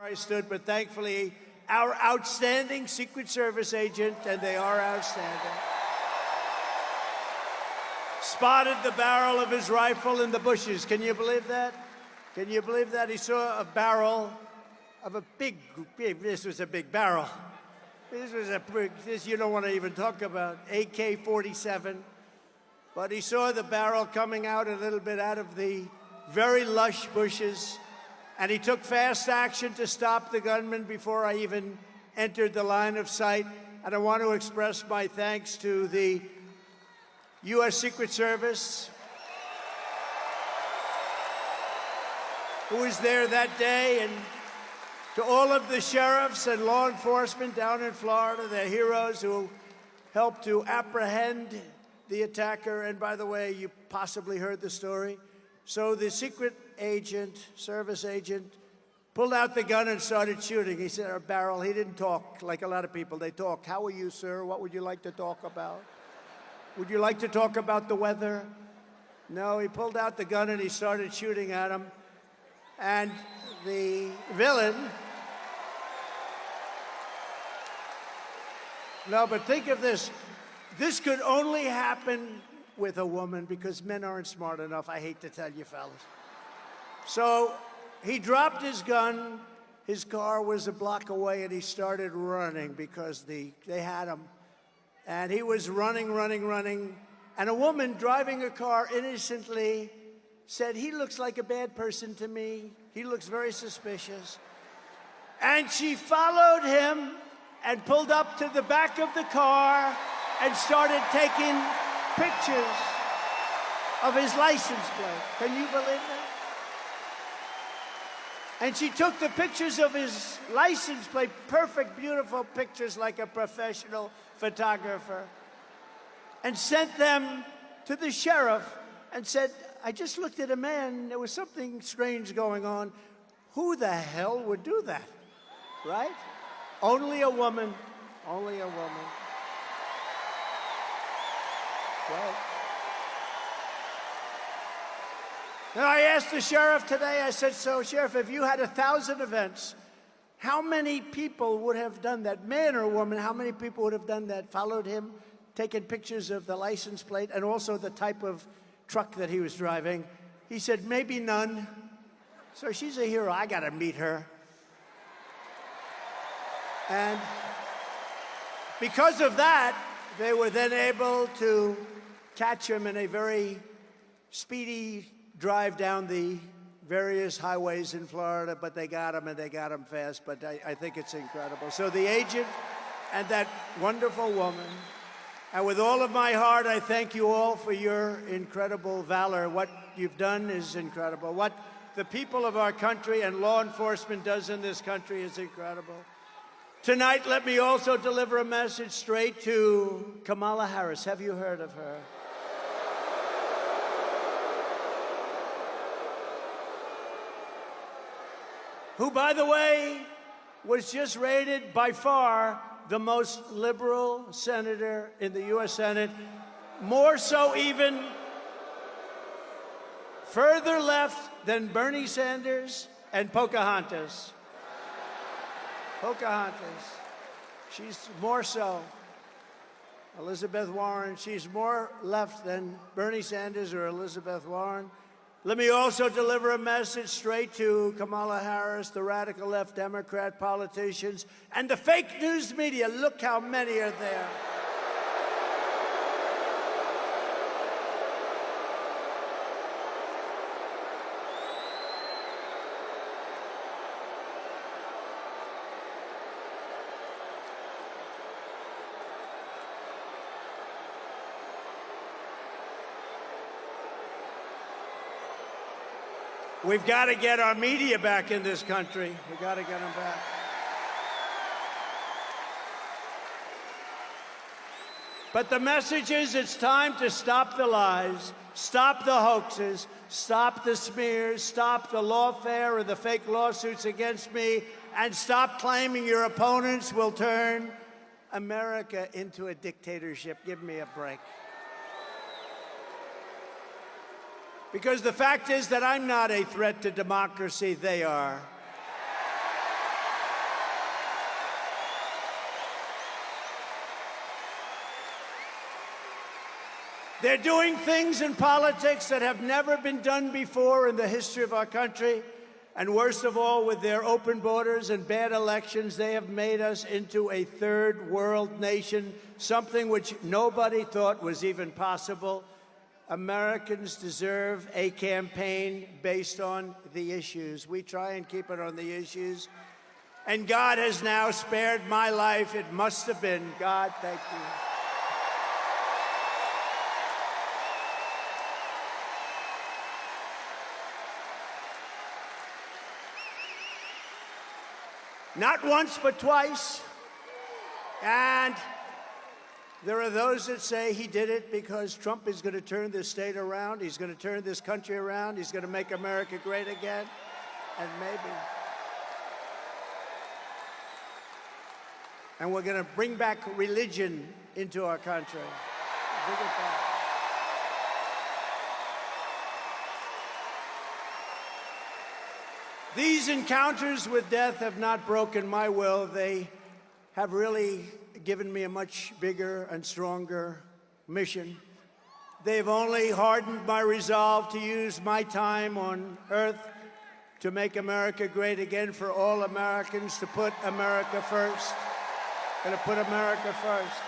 I stood, but thankfully, our outstanding Secret Service agent, and they are outstanding, spotted the barrel of his rifle in the bushes. Can you believe that? Can you believe that? He saw a barrel of a big, this was a big barrel. This was a big, this you don't want to even talk about, AK-47. But he saw the barrel coming out a little bit out of the very lush bushes, and he took fast action to stop the gunman before I even entered the line of sight. And I want to express my thanks to the U.S. Secret Service, who was there that day, and to all of the sheriffs and law enforcement down in Florida, they're heroes who helped to apprehend the attacker. And by the way, you possibly heard the story. So the secret agent, service agent, pulled out the gun and started shooting. He said, a barrel. He didn't talk like a lot of people. They talk. How are you, sir? What would you like to talk about? Would you like to talk about the weather? No, he pulled out the gun and he started shooting at him. And the villain, no, but think of this. This could only happen with a woman because men aren't smart enough, I hate to tell you, fellas. So he dropped his gun, his car was a block away, and he started running because they had him. And he was running, and a woman driving a car innocently said, he looks like a bad person to me. He looks very suspicious. And she followed him and pulled up to the back of the car and started taking pictures of his license plate. Can you believe that? And she took the pictures of his license plate, perfect, beautiful pictures like a professional photographer, and sent them to the sheriff and said, I just looked at a man, there was something strange going on. Who the hell would do that, right? Only a woman, only a woman. Right. Now, I asked the sheriff today, I said, so, Sheriff, if you had 1,000 events, how many people would have done that? Man or woman, how many people would have done that, followed him, taken pictures of the license plate and also the type of truck that he was driving? He said, maybe none. So she's a hero. I got to meet her. And because of that, they were then able to catch him in a very speedy drive down the various highways in Florida, but they got him, and they got him fast. But I think it's incredible. So the agent and that wonderful woman, and with all of my heart, I thank you all for your incredible valor. What you've done is incredible. What the people of our country and law enforcement does in this country is incredible. Tonight, let me also deliver a message straight to Kamala Harris. Have you heard of her? Who, by the way, was just rated by far the most liberal senator in the U.S. Senate, more so even further left than Bernie Sanders and Pocahontas. Pocahontas. She's more so. Elizabeth Warren, she's more left than Bernie Sanders or Elizabeth Warren. Let me also deliver a message straight to Kamala Harris, the radical left Democrat politicians, and the fake news media. Look how many are there. We've got to get our media back in this country. We've got to get them back. But the message is it's time to stop the lies, stop the hoaxes, stop the smears, stop the lawfare or the fake lawsuits against me, and stop claiming your opponents will turn America into a dictatorship. Give me a break. Because the fact is that I'm not a threat to democracy, they are. They're doing things in politics that have never been done before in the history of our country. And worst of all, with their open borders and bad elections, they have made us into a third world nation, something which nobody thought was even possible. Americans deserve a campaign based on the issues. We try and keep it on the issues. And God has now spared my life. It must have been God. Thank you. Not once, but twice. And there are those that say he did it because Trump is going to turn this state around. He's going to turn this country around. He's going to make America great again. And maybe. And we're going to bring back religion into our country. Bring it back. These encounters with death have not broken my will. They have really given me a much bigger and stronger mission. They've only hardened my resolve to use my time on earth to make America great again, for all Americans to put America first. Gonna put America first.